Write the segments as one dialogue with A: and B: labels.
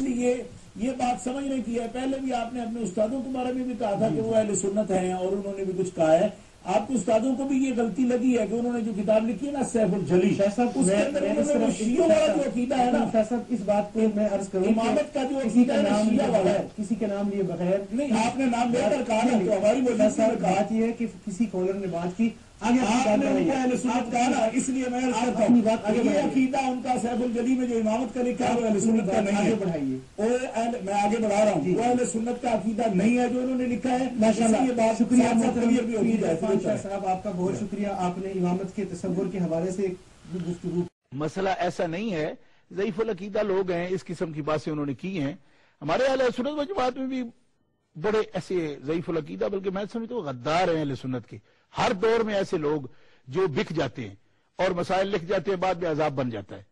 A: یہ بات سمجھنے کی ہے. پہلے بھی آپ نے اپنے استادوں کے بارے میں بھی کہا تھا کہ وہ اہل سنت ہیں اور انہوں نے بھی کچھ کہا ہے. آپ کے استادوں کو بھی یہ غلطی لگی ہے کہ انہوں نے جو کتاب لکھی ہے نا سیف الجلی، اس کے اندر انہوں نے شیعہ والا جو عقیدہ ہے نا،
B: اس بات کو میں عرض کروں
A: امامت کا جو عقیدہ ہے شیعہ والا ہے،
B: کسی کا نام لیے بغیر
A: نہیں آپ نے نام لے کر کہا نا تو ہماری
B: بات یہ ہے کہ کسی کالر نے بات کی
A: آپ نے اہل سنت کہا نا، اس لیے میں اپنی بات یہ عقیدہ ان کا سیف الجلی میں جو امامت کا لکھا ہے وہ اہل سنت کا نہیں ہے. بڑھائیے میں آگے بڑھا رہا ہوں. وہ اہل سنت کا عقیدہ نہیں ہے جو انہوں نے لکھا ہے. ماشاءاللہ یہ بات
B: شکریہ صاحب، آپ کا بہت شکریہ. آپ نے امامت کے تصور کے حوالے سے گفتگو.
C: مسئلہ ایسا نہیں ہے، ضعیف العقیدہ لوگ ہیں، اس قسم کی باتیں انہوں نے کی ہیں. ہمارے اہل سنت و جماعت میں بھی بڑے ایسے ضعیف العقیدہ، بلکہ میں سمجھتا ہوں غدار ہیں اہل سنت کے. ہر دور میں ایسے لوگ جو بک جاتے ہیں اور مسائل لکھ جاتے ہیں، بعد میں عذاب بن جاتا ہے.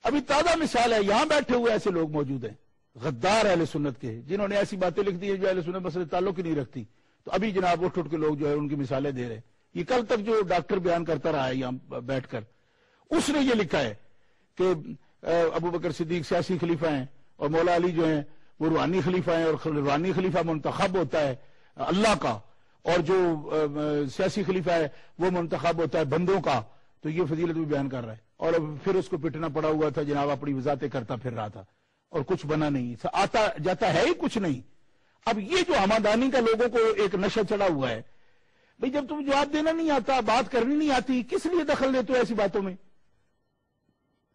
C: ابھی تازہ مثال ہے، یہاں بیٹھے ہوئے ایسے لوگ موجود ہیں غدار اہل سنت کے، جنہوں نے ایسی باتیں لکھ دی ہیں جو اہل سنت مسئلے تعلق ہی نہیں رکھتی. تو ابھی جناب اٹھ کے لوگ جو ہے ان کی مثالیں دے رہے ہیں. یہ کل تک جو ڈاکٹر بیان کرتا رہا ہے یہاں بیٹھ کر، اس نے یہ لکھا ہے کہ ابو بکر صدیق سیاسی خلیفہ ہیں اور مولا علی جو ہیں وہ روحانی خلیفہ ہیں، اور روحانی خلیفہ منتخب ہوتا ہے اللہ کا، اور جو سیاسی خلیفہ ہے وہ منتخب ہوتا ہے بندوں کا. تو یہ فضیلت بھی بیان کر رہا ہے، اور پھر اس کو پٹنا پڑا ہوا تھا جناب، اپنی وضاحتیں کرتا پھر رہا تھا اور کچھ بنا نہیں، آتا جاتا ہے ہی کچھ نہیں. اب یہ جو ہمادانی کا لوگوں کو ایک نشہ چڑھا ہوا ہے، بھئی جب تم جواب دینا نہیں آتا، بات کرنی نہیں آتی، کس لیے دخل دیتے ہو ایسی باتوں میں؟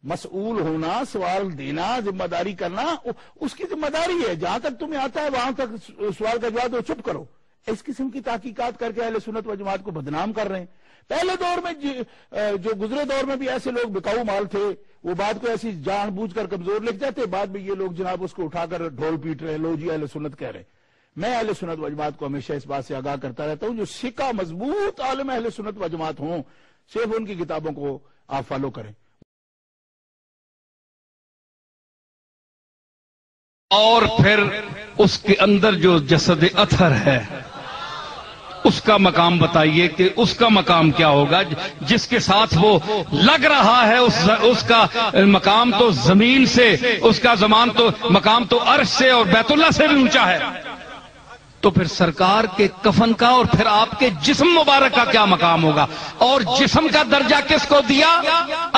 C: مسئول ہونا، سوال دینا، ذمہ داری کرنا اس کی ذمہ داری ہے. جہاں تک تمہیں آتا ہے وہاں تک سوال کا جواب دو، چپ کرو. اس قسم کی تحقیقات کر کے اہل سنت و جماعت کو بدنام کر رہے ہیں. پہلے دور میں جو گزرے دور میں بھی ایسے لوگ بکاؤ مال تھے، وہ بات کو ایسی جان بوجھ کر کمزور لکھ جاتے، بعد میں یہ لوگ جناب اس کو اٹھا کر ڈھول پیٹ رہے ہیں، لو جی اہل سنت کہہ رہے ہیں. میں اہل سنت و جماعت کو ہمیشہ اس بات سے آگاہ کرتا رہتا ہوں، جو سکہ مضبوط عالم اہل سنت و جماعت ہوں صرف ان کی کتابوں کو آپ فالو کریں.
D: اور پھر اس کے اندر جو جسد اطہر ہے اس کا مقام بتائیے کہ اس کا مقام کیا ہوگا. جس کے ساتھ وہ لگ رہا ہے اس کا مقام تو زمین سے، اس کا مقام تو عرش سے اور بیت اللہ سے بھی اونچا ہے. تو پھر سرکار کے کفن کا اور پھر آپ کے جسم مبارک کا کیا مقام ہوگا؟ اور جسم کا درجہ کس کو دیا؟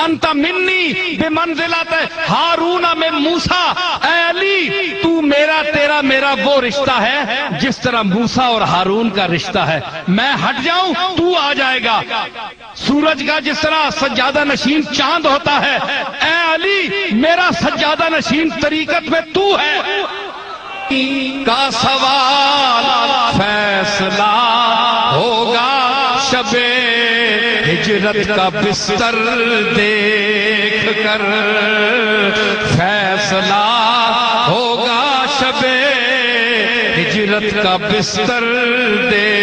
D: انت منی بمنزلت ہارون من موسیٰ، اے علی تو میرا وہ رشتہ ہے جس طرح موسیٰ اور ہارون کا رشتہ ہے. میں ہٹ جاؤں تو آ جائے گا. سورج کا جس طرح سجادہ نشین چاند ہوتا ہے، اے علی میرا سجادہ نشین طریقت میں تو ہے. کا سوال فیصلہ ہوگا شب ہجرت کا بستر دیکھ کر، فیصلہ ہوگا شب ہجرت کا بستر دے.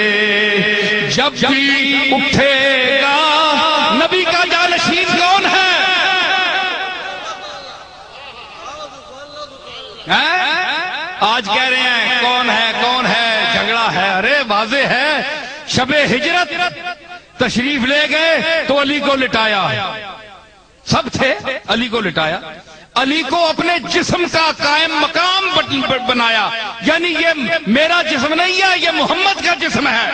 D: جب بھی اٹھے گا نبی کا جانشین کون ہے؟ آج کہہ رہے ہیں کون ہے جھگڑا ہے. ارے واضح ہے، شب ہجرت تشریف لے گئے تو علی کو لٹایا. سب تھے، علی کو لٹایا. علی کو اپنے جسم کا قائم مقام بنایا. یعنی یہ میرا جسم نہیں ہے، یہ محمد کا جسم ہے.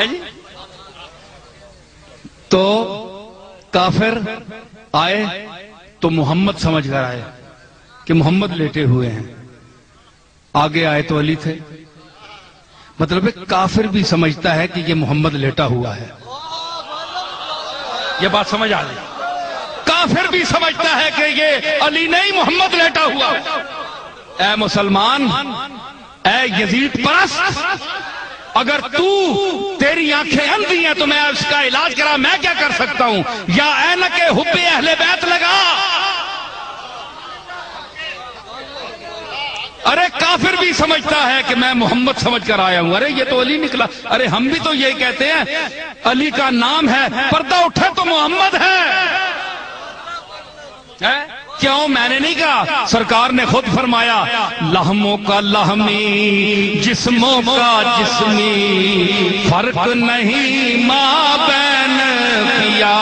D: جی تو کافر آئے تو محمد سمجھ کر آئے کہ محمد لیٹے ہوئے ہیں. آگے آئے تو علی تھے. مطلب کافر بھی سمجھتا ہے کہ یہ محمد لیٹا ہوا ہے. یہ بات سمجھ آ گئی. کافر بھی سمجھتا ہے کہ یہ علی نہیں محمد لیٹا ہوا. اے مسلمان، اے یزید پرست، اگر تیری آنکھیں اندھی ہیں تو میں اس کا علاج کرا، میں کیا کر سکتا ہوں؟ یا اینک حب اہل بیت لگا. ارے کافر بھی سمجھتا ہے کہ میں محمد سمجھ کر آیا ہوں. ارے یہ تو علی نکلا. ارے ہم بھی تو یہ کہتے ہیں علی کا نام ہے، پردہ اٹھے تو محمد ہے. کیوں؟ میں نے نہیں کہا، سرکار نے خود فرمایا لحموں کا لحمی جسموں کا جسمی، فرق نہیں ماں بین کیا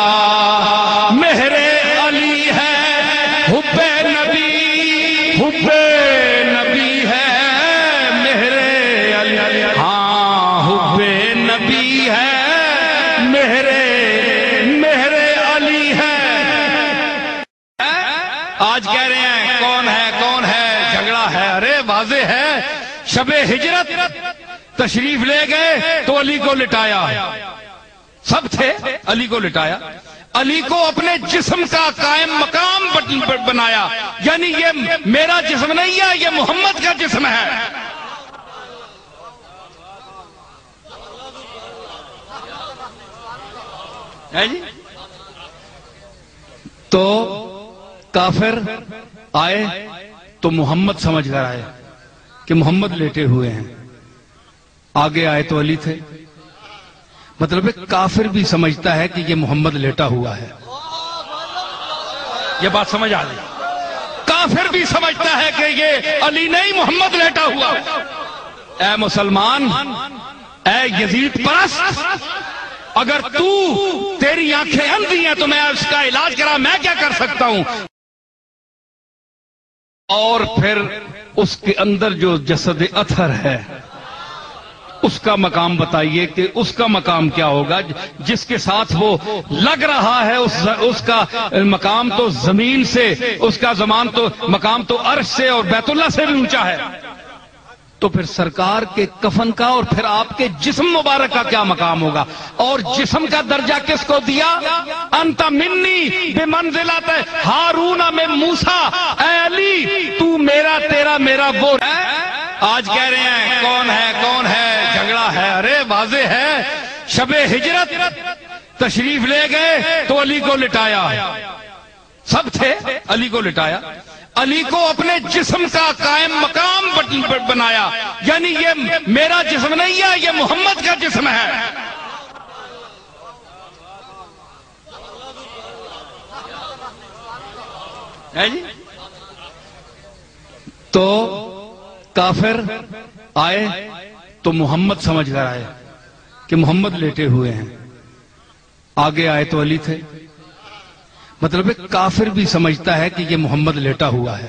D: آج کہہ رہے ہیں کون ہے جھگڑا ہے، ارے واضح ہے، شب ہجرت تشریف لے گئے تو علی کو لٹایا، سب تھے علی کو لٹایا، علی کو اپنے جسم کا قائم مقام بنایا، یعنی یہ میرا جسم نہیں ہے، یہ محمد کا جسم ہے۔ جی تو کافر آئے تو محمد سمجھ کر آئے کہ محمد لیٹے ہوئے ہیں، آگے آئے تو علی تھے، مطلب کافر بھی سمجھتا ہے کہ یہ محمد لیٹا ہوا ہے، یہ بات سمجھ آ گئی، کافر بھی سمجھتا ہے کہ یہ علی نہیں محمد لیٹا ہوا۔ اے مسلمان، اے یزید پرست، اگر تیری آنکھیں اندھی ہیں تو میں اس کا علاج کرا، میں کیا کر سکتا ہوں؟ اور پھر اس کے اندر جو جسد اطہر ہے اس کا مقام بتائیے کہ اس کا مقام کیا ہوگا، جس کے ساتھ وہ لگ رہا ہے، اس کا مقام تو زمین سے، اس کا مقام تو عرش سے اور بیت اللہ سے بھی اونچا ہے، تو پھر سرکار کے کفن کا اور پھر آپ کے جسم مبارک کا کیا مقام ہوگا؟ اور جسم کا درجہ کس کو دیا؟ انت منی بمنزلت ہارون من موسیٰ، اے علی تو میرا، تیرا میرا وہ ہے۔ آج کہہ رہے ہیں کون ہے جھگڑا ہے، ارے واضح ہے، شب ہجرت تشریف لے گئے تو علی کو لٹایا، سب تھے علی کو لٹایا، علی کو اپنے جسم کا قائم مقام بنایا، یعنی یہ میرا جسم نہیں ہے، یہ محمد کا جسم ہے۔ جی تو کافر آئے تو محمد سمجھ کر آئے کہ محمد لیٹے ہوئے ہیں، آگے آئے تو علی تھے، مطلب کافر بھی سمجھتا ہے کہ یہ محمد لیٹا ہوا ہے،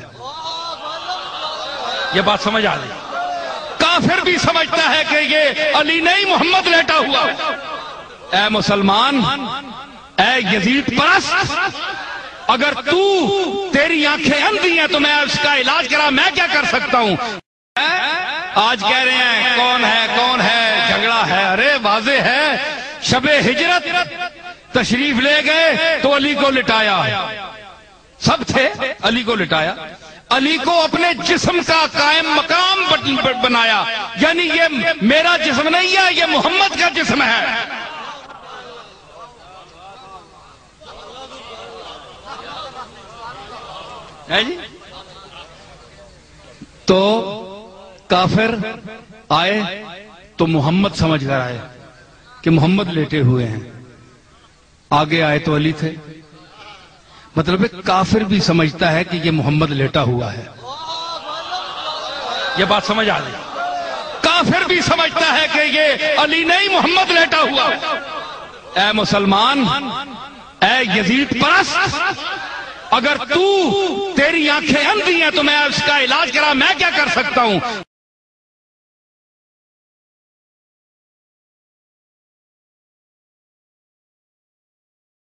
D: یہ بات سمجھ آ گئی، کافر بھی سمجھتا ہے کہ یہ علی نہیں محمد لیٹا ہوا۔ اے مسلمان، اے یزید پرست، اگر تیری آنکھیں اندھی ہیں تو میں اس کا علاج کرا، میں کیا کر سکتا ہوں؟ آج کہہ رہے ہیں کون ہے جھگڑا ہے، ارے واضح ہے، شب ہجرت تشریف لے گئے تو علی کو لٹایا، سب تھے علی کو لٹایا، علی کو اپنے جسم کا قائم مقام بنایا، یعنی یہ میرا جسم نہیں ہے، یہ محمد کا جسم ہے۔ جی تو کافر آئے تو محمد سمجھ کر آئے کہ محمد لیٹے ہوئے ہیں، آگے آئے تو علی تھے، مطلب کافر بھی سمجھتا ہے کہ یہ محمد لیٹا ہوا ہے، یہ بات سمجھ آ گئی، کافر بھی سمجھتا ہے کہ یہ علی نہیں محمد لیٹا ہوا۔ اے مسلمان، اے یزید پرست، اگر تیری آنکھیں اندھی ہیں تو میں اس کا علاج کرا، میں کیا کر سکتا ہوں؟